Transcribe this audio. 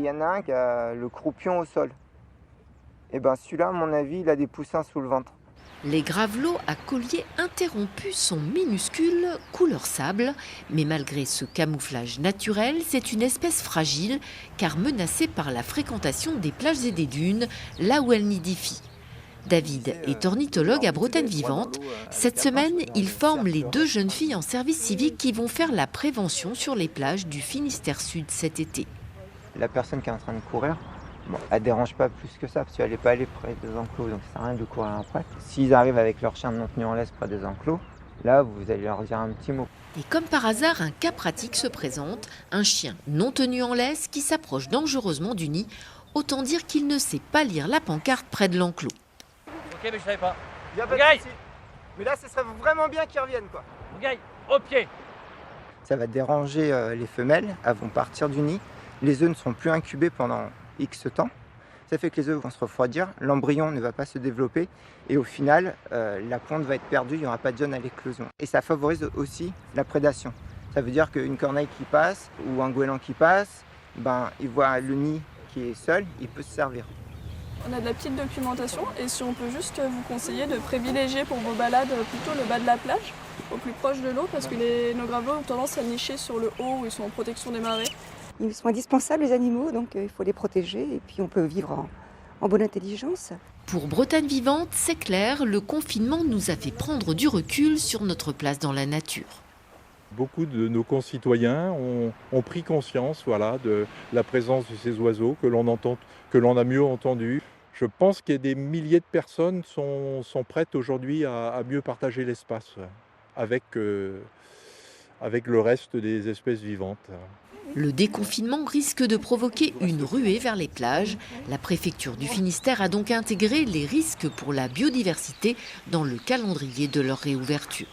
Il y en a un qui a le croupion au sol. Et ben celui-là, à mon avis, il a des poussins sous le ventre. Les gravelots à collier interrompu sont minuscules, couleur sable, mais malgré ce camouflage naturel, c'est une espèce fragile car menacée par la fréquentation des plages et des dunes, là où elle nidifie. David est ornithologue à Bretagne Vivante. Cette semaine, il forme les 2 jeunes filles en service civique qui vont faire la prévention sur les plages du Finistère Sud cet été. La personne qui est en train de courir, bon, elle dérange pas plus que ça parce qu'elle n'est pas allée près des enclos, donc ça sert à rien de courir après. S'ils arrivent avec leur chien non tenu en laisse près des enclos, là vous allez leur dire un petit mot. Et comme par hasard, un cas pratique se présente, un chien non tenu en laisse qui s'approche dangereusement du nid. Autant dire qu'il ne sait pas lire la pancarte près de l'enclos. Ok, mais je savais pas. Y a pas de souci. Mais là, ce serait vraiment bien qu'ils reviennent, quoi. Gaï, au pied. Ça va déranger les femelles, elles vont partir du nid. Les œufs ne seront plus incubés pendant X temps. Ça fait que les œufs vont se refroidir, l'embryon ne va pas se développer et au final, la ponte va être perdue, il n'y aura pas de jeune à l'éclosion. Et ça favorise aussi la prédation. Ça veut dire qu'une corneille qui passe ou un goéland qui passe, ben, il voit le nid qui est seul, il peut se servir. On a de la petite documentation et si on peut juste vous conseiller de privilégier pour vos balades plutôt le bas de la plage, au plus proche de l'eau, parce que nos gravelots ont tendance à nicher sur le haut où ils sont en protection des marées. Ils sont indispensables les animaux, donc il faut les protéger et puis on peut vivre en bonne intelligence. Pour Bretagne Vivante, c'est clair, le confinement nous a fait prendre du recul sur notre place dans la nature. Beaucoup de nos concitoyens ont pris conscience de la présence de ces oiseaux que l'on a mieux entendus. Je pense que des milliers de personnes sont prêtes aujourd'hui à mieux partager l'espace avec le reste des espèces vivantes. Le déconfinement risque de provoquer une ruée vers les plages. La préfecture du Finistère a donc intégré les risques pour la biodiversité dans le calendrier de leur réouverture.